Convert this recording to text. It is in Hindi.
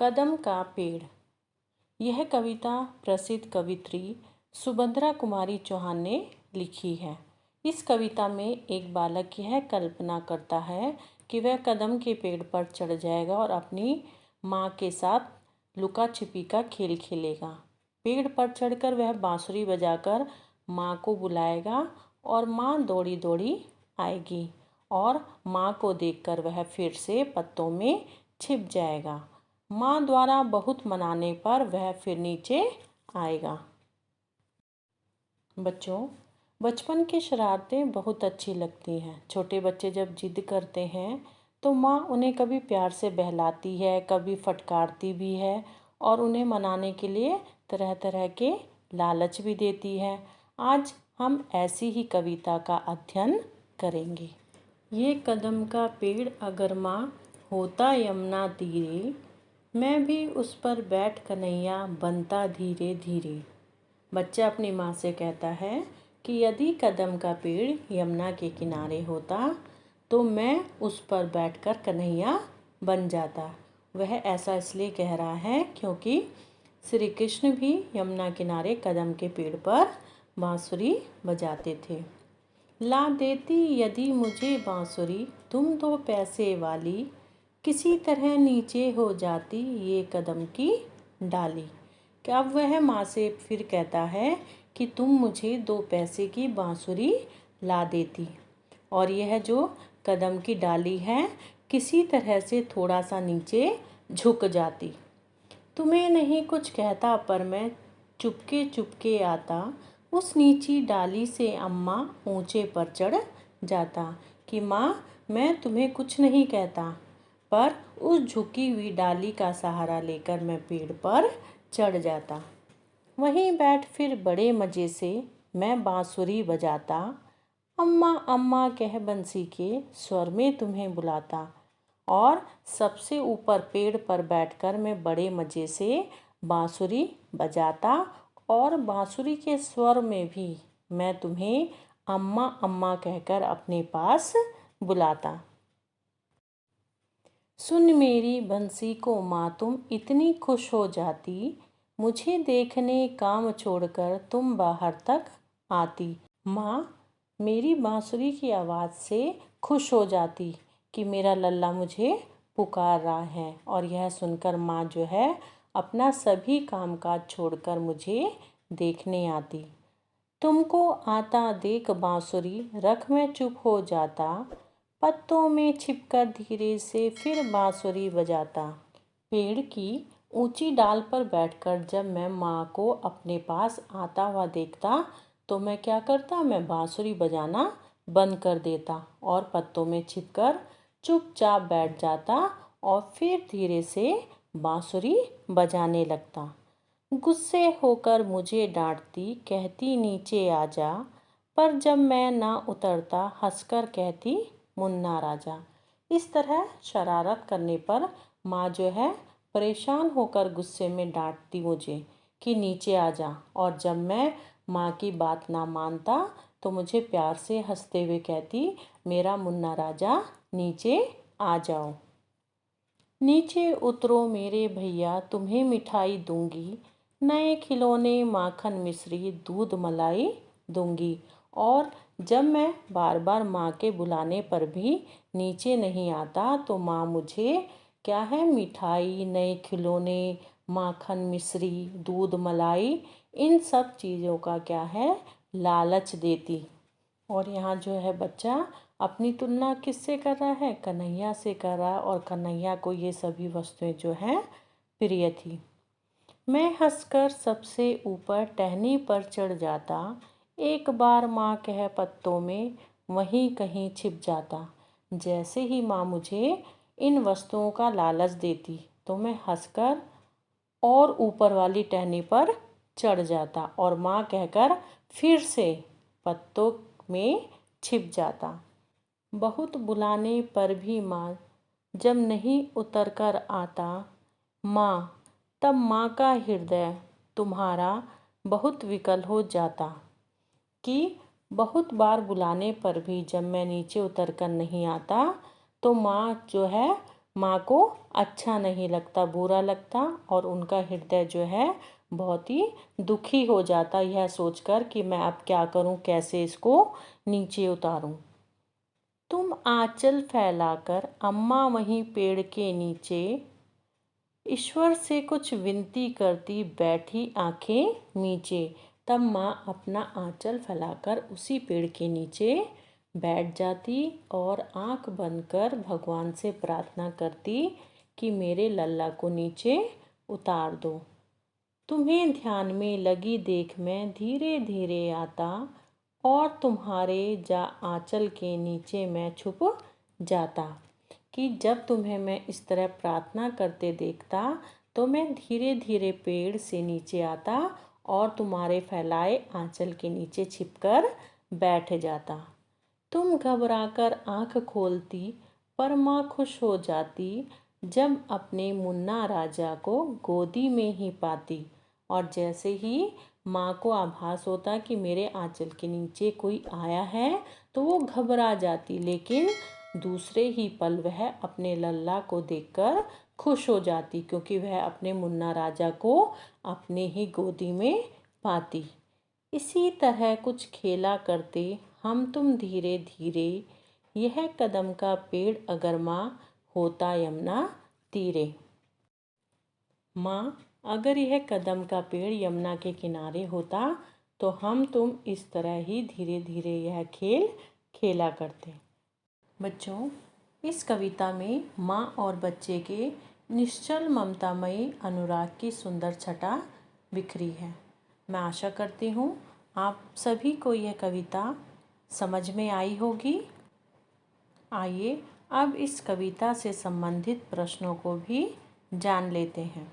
कदम का पेड़। यह कविता प्रसिद्ध कवित्री सुभद्रा कुमारी चौहान ने लिखी है। इस कविता में एक बालक यह कल्पना करता है कि वह कदम के पेड़ पर चढ़ जाएगा और अपनी माँ के साथ लुका छिपी का खेल खेलेगा। पेड़ पर चढ़कर वह बांसुरी बजाकर माँ को बुलाएगा और माँ दौड़ी दौड़ी आएगी और माँ को देखकर वह फिर से पत्तों में छिप जाएगा। माँ द्वारा बहुत मनाने पर वह फिर नीचे आएगा। बच्चों, बचपन की शरारतें बहुत अच्छी लगती हैं। छोटे बच्चे जब जिद करते हैं तो माँ उन्हें कभी प्यार से बहलाती है, कभी फटकारती भी है और उन्हें मनाने के लिए तरह तरह के लालच भी देती है। आज हम ऐसी ही कविता का अध्ययन करेंगे। ये कदम का पेड़ अगर माँ होता यमुना तीरे, मैं भी उस पर बैठ कन्हैया बनता धीरे धीरे। बच्चा अपनी माँ से कहता है कि यदि कदम का पेड़ यमुना के किनारे होता तो मैं उस पर बैठकर कन्हैया बन जाता। वह ऐसा इसलिए कह रहा है क्योंकि श्री कृष्ण भी यमुना किनारे कदम के पेड़ पर बांसुरी बजाते थे। ला देती यदि मुझे बांसुरी तुम 2 पैसे वाली, किसी तरह नीचे हो जाती ये कदम की डाली। कि अब वह माँ से फिर कहता है कि तुम मुझे 2 पैसे की बांसुरी ला देती और यह जो कदम की डाली है किसी तरह से थोड़ा सा नीचे झुक जाती। तुम्हें नहीं कुछ कहता पर मैं चुपके चुपके आता, उस नीची डाली से अम्मा ऊंचे पर चढ़ जाता। कि माँ, मैं तुम्हें कुछ नहीं कहता पर उस झुकी हुई डाली का सहारा लेकर मैं पेड़ पर चढ़ जाता। वहीं बैठ फिर बड़े मज़े से मैं बांसुरी बजाता, अम्मा अम्मा कह बंसी के स्वर में तुम्हें बुलाता। और सबसे ऊपर पेड़ पर बैठकर मैं बड़े मज़े से बांसुरी बजाता और बांसुरी के स्वर में भी मैं तुम्हें अम्मा अम्मा कहकर अपने पास बुलाता। सुन मेरी बंसी को माँ तुम इतनी खुश हो जाती, मुझे देखने काम छोड़कर तुम बाहर तक आती। माँ मेरी बांसुरी की आवाज़ से खुश हो जाती कि मेरा लल्ला मुझे पुकार रहा है और यह सुनकर माँ जो है अपना सभी कामकाज छोड़कर मुझे देखने आती। तुमको आता देख बांसुरी रख मैं चुप हो जाता, पत्तों में छिपकर धीरे से फिर बांसुरी बजाता। पेड़ की ऊंची डाल पर बैठकर जब मैं माँ को अपने पास आता हुआ देखता तो मैं क्या करता, मैं बांसुरी बजाना बंद कर देता और पत्तों में छिपकर चुपचाप बैठ जाता और फिर धीरे से बांसुरी बजाने लगता। गुस्से होकर मुझे डांटती, कहती नीचे आ जा, पर जब मैं ना उतरता हंसकर कहती मुन्ना राजा। इस तरह शरारत करने पर माँ जो है परेशान होकर गुस्से में डांटती मुझे कि नीचे आ जा, और जब मैं माँ की बात ना मानता तो मुझे प्यार से हंसते हुए कहती मेरा मुन्ना राजा नीचे आ जाओ। नीचे उतरो मेरे भैया तुम्हें मिठाई दूंगी, नए खिलौने माखन मिश्री दूध मलाई दूंगी। और जब मैं बार बार माँ के बुलाने पर भी नीचे नहीं आता तो माँ मुझे क्या है, मिठाई, नए खिलौने, माखन मिश्री, दूध मलाई, इन सब चीज़ों का क्या है, लालच देती। और यहाँ जो है बच्चा अपनी तुलना किससे कर रहा है, कन्हैया से कर रहा है और कन्हैया को ये सभी वस्तुएं जो हैं प्रिय थी। मैं हंसकर सबसे ऊपर टहनी पर चढ़ जाता, एक बार माँ कह पत्तों में वहीं कहीं छिप जाता। जैसे ही माँ मुझे इन वस्तुओं का लालच देती तो मैं हंसकर और ऊपर वाली टहनी पर चढ़ जाता और माँ कहकर फिर से पत्तों में छिप जाता। बहुत बुलाने पर भी माँ जब नहीं उतर कर आता, माँ तब माँ का हृदय तुम्हारा बहुत विकल हो जाता। कि बहुत बार बुलाने पर भी जब मैं नीचे उतर कर नहीं आता तो माँ जो है माँ को अच्छा नहीं लगता, बुरा लगता और उनका हृदय जो है बहुत ही दुखी हो जाता यह सोचकर कि मैं अब क्या करूँ, कैसे इसको नीचे उतारूँ। तुम आंचल फैलाकर अम्मा वहीं पेड़ के नीचे ईश्वर से कुछ विनती करती बैठी आंखें मींचे। तब माँ अपना आंचल फैलाकर उसी पेड़ के नीचे बैठ जाती और आंख बंद कर भगवान से प्रार्थना करती कि मेरे लल्ला को नीचे उतार दो। तुम्हें ध्यान में लगी देख मैं धीरे धीरे आता और तुम्हारे आंचल के नीचे मैं छुप जाता। कि जब तुम्हें मैं इस तरह प्रार्थना करते देखता तो मैं धीरे धीरे पेड़ से नीचे आता और तुम्हारे फैलाए आंचल के नीचे छिपकर बैठ जाता। तुम घबराकर आंख खोलती पर माँ खुश हो जाती जब अपने मुन्ना राजा को गोदी में ही पाती। और जैसे ही माँ को आभास होता कि मेरे आंचल के नीचे कोई आया है तो वो घबरा जाती, लेकिन दूसरे ही पल वह अपने लल्ला को देखकर खुश हो जाती क्योंकि वह अपने मुन्ना राजा को अपने ही गोदी में पाती। इसी तरह कुछ खेला करते हम तुम धीरे धीरे, यह कदम का पेड़ अगर माँ होता यमुना तीरे। माँ, अगर यह कदम का पेड़ यमुना के किनारे होता तो हम तुम इस तरह ही धीरे धीरे यह खेल खेला करते। बच्चों, इस कविता में माँ और बच्चे के निश्चल ममतामयी अनुराग की सुंदर छटा बिखरी है। मैं आशा करती हूँ आप सभी को यह कविता समझ में आई होगी। आइए अब इस कविता से संबंधित प्रश्नों को भी जान लेते हैं।